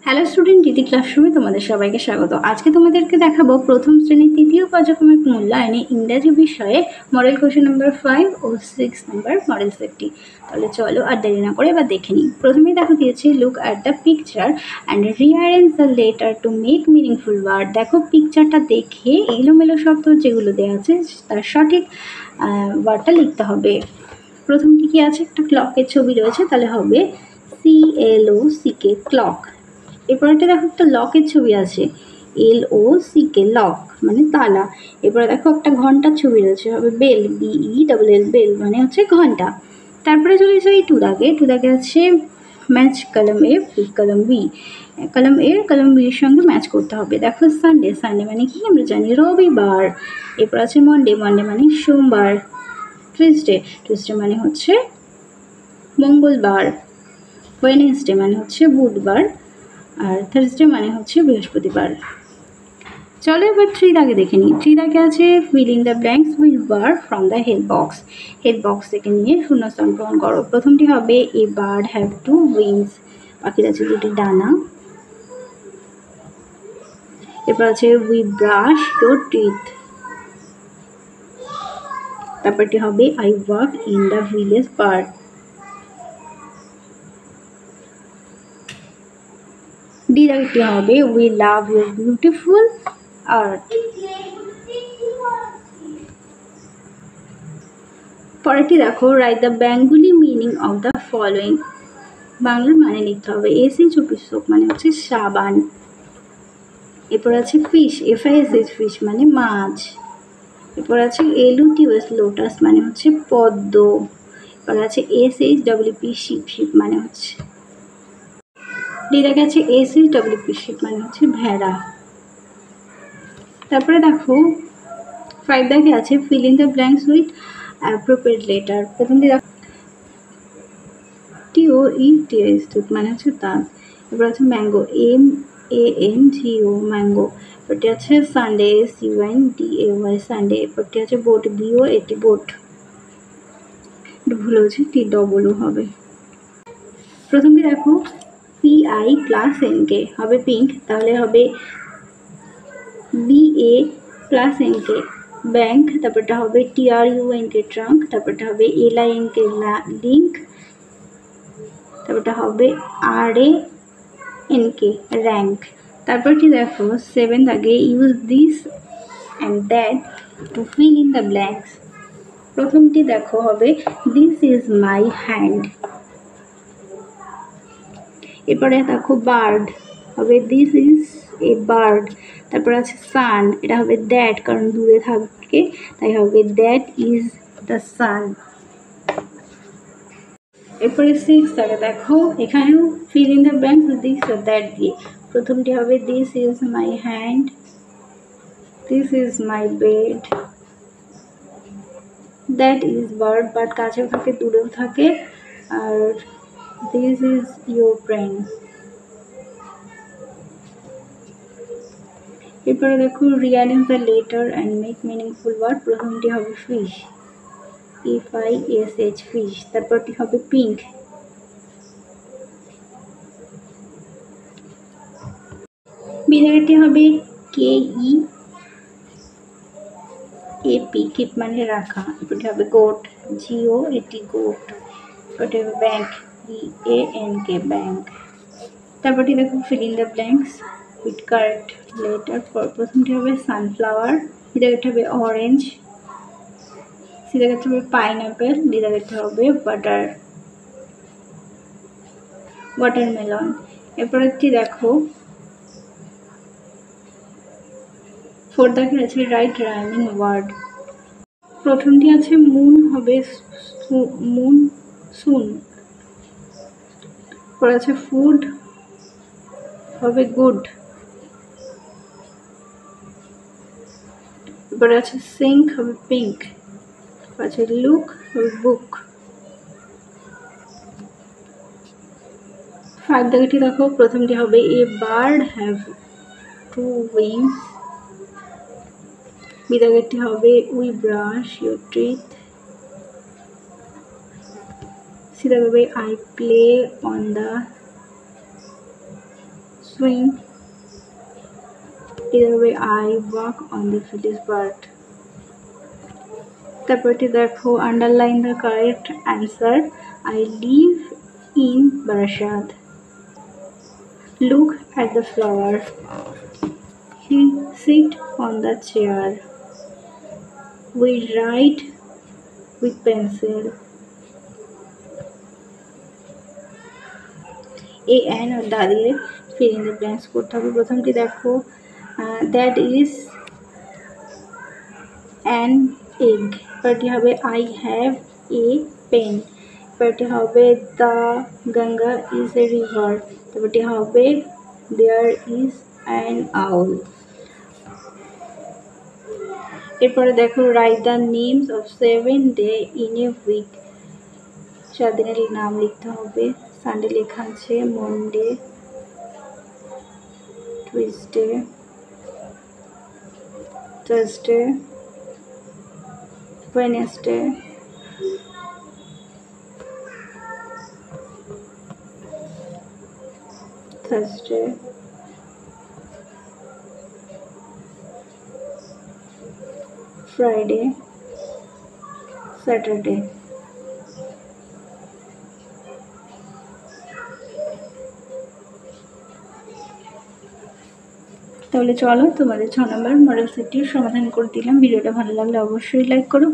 Hello student, দিদি ক্লাসরুমে তোমাদের সবাইকে স্বাগত। আজকে তোমাদেরকে দেখাবো প্রথম শ্রেণীর তৃতীয় পর্যায়ক্রমিক মূল্যায়নে ইংরাজি বিষয়ে মডেল কোশ্চেন নাম্বার 5 ও 6 নাম্বার মডেল সেটটি। তাহলে চলো আর দেরি না করে এবার দেখে নিই। প্রথমেই দেখো দিয়েছে look at the picture and rearrange the letter to make meaningful word. দেখো পিকচারটা দেখে এলোমেলো শব্দ যেগুলো দেওয়া আছে তার সঠিক ওয়ার্ডটা লিখতে হবে। প্রথমটি কি আছে, একটা ক্লকের ছবি রয়েছে, তাহলে হবে CLOCK ক্লক। এরপরে দেখো একটা লকের ছবি আছে, LOCK লক মানে তালা। এরপরে দেখো একটা ঘন্টার ছবি রয়েছে, হবে বেল, BELL বেল মানে হচ্ছে ঘন্টা। তারপরে চলে যাই টু দাগে আছে ম্যাচ কলম A কলম B, কলম A কলম B এর সঙ্গে ম্যাচ করতে হবে। দেখো সানডে মানে কি আমরা জানি রবিবার। এরপর আছে মন্ডে মানে সোমবার। টুইসডে মানে হচ্ছে মঙ্গলবার। ওয়েডনেসডে মানে হচ্ছে বুধবার। আর থার্সডে মানে হচ্ছে বৃহস্পতিবার। চলো এবার থ্রি দাগে দেখে নিই। থ্রি দাগে আছে fill in the blanks with word from the help box. Help box থেকে নিয়ে শূন্যস্থান পূরণ করো। প্রথমটি হবে a bird have two wings, পাখির আছে দুটি ডানা। এরপর আছে উই ব্রাশ ইয়োর টিথ। তারপরটি হবে I walk in the village park. D দাগেরটি হবে we love your beautiful art. পরেরটি দেখো write the Bengali meaning of the following. বাংলার মানে লিখতে হবে। SHOP মানে হচ্ছে সাবান। এরপর আছে ফিশ, FISH ফিশ মানে মাছ। এরপর আছে LUTUS লোটাস মানে হচ্ছে পদ্ম। এরপর আছে SHWP শিপ মানে হচ্ছে। ডি দেখা আছে SHWP শিপ মানে হচ্ছে ভেড়া। তারপরে দেখো 5 দাগে আছে fill in the blanks with appropriate letter. প্রথমটি দেখো TOETS মানে হচ্ছে তাস। এরপর আছে ম্যাঙ্গো, MANGO ম্যাঙ্গো। এরপরটি আছে সানডে, SUNDAY সানডে। এরপরটি আছে বোট, BOAT বোট। একটু ভুল হচ্ছে, TOO হবে। প্রথমটি দেখো PI প্লাস NK হবে পিঙ্ক, তাহলে হবে BA প্লাস NK ব্যাংক। তারপরটা হবে TRUNK ট্রাঙ্ক। তারপরটা হবে LINK লিঙ্ক। তারপরটা হবে RANK র্যাঙ্ক। তারপরটি দেখো 7 দাগে use this and that to fill in the blanks. প্রথমটি দেখো হবে দিস ইজ মাই হ্যান্ড। এরপরে দেখো বার্ড হবে দিস ইজ এ বার্ড। তারপর আছে সান, এটা হবে দ্যাট কারণ দূরে থাকে, তাই হবে দ্যাট ইজ দ্য সান। এরপরে 6 থাকে দেখো, এখানেও fill in the blanks this ও দ্যাট দিয়ে। প্রথমটি হবে this is my hand, this is my bed, that is bird, but কাছেও থাকে দূরেও থাকে। আর দিস ইজ ইয়োর ফ্রেন্ড। এরপরে দেখো rearrange the letter and make meaningful word. প্রথমটি হবে ফিশ, FISH ফিশ। তারপরটি হবে পিঙ্ক, বিদায়টি হবে KEAP কিপ মানে রাখা। এরপরটি হবে গোট, GOAT গোট। এরপরটি হবে ব্যাংক, BANK ব্যাংক। তারপরটি দেখো fill in the blanks with correct letter. প্রথমটি হবে সানফ্লাওয়ার, বিদায়টি হবে অরেঞ্জ, সিদাগেরটা হবে পাইনঅ্যাপেল, দিদাগেরটা হবে ওয়াটারমেলন। এরপরেরটি দেখো 4 দাগের আছে রাইট রাইমিং ওয়ার্ড। প্রথমটি আছে মুন, হবে মুন সুন। পরে আছে ফুড, হবে গুড। এরপরে আছে সিঙ্ক, হবে পিঙ্ক। আছে লুক, হবে বুক। 5 দাগেরটি দেখো, প্রথমটি হবে a bird have two wings. বিদাগেরটি হবে উই ব্রাশ ইয়োর টিথ। সিদাগ হবে I play on the swing, either way I walk on the field part. তারপরটি দেখো underline the correct answer, I live in Barasat. Look at the flower, he sit on the chair. We write with pencil. A an আর the দিয়ে fill in the blanks করতে হবে। প্রথমটি দেখো that is an egg, এরপরটি হবে I have a pen, এরপরটি হবে the Ganga is a river, তারপরটি হবে দেয়ার ইজ অ্যান আউল। এরপরে দেখো write the names of 7 day in a week, 7 দিনের নাম লিখতে হবে। সানডে লেখা আছে, Monday, Tuesday, Thursday, Wednesday, Thursday, Friday, Saturday. তাহলে চলো তোমাদের 6 নম্বর মডেল সেটটির সমাধান করে দিলাম। ভিডিওটা ভালো লাগলে অবশ্যই লাইক করো।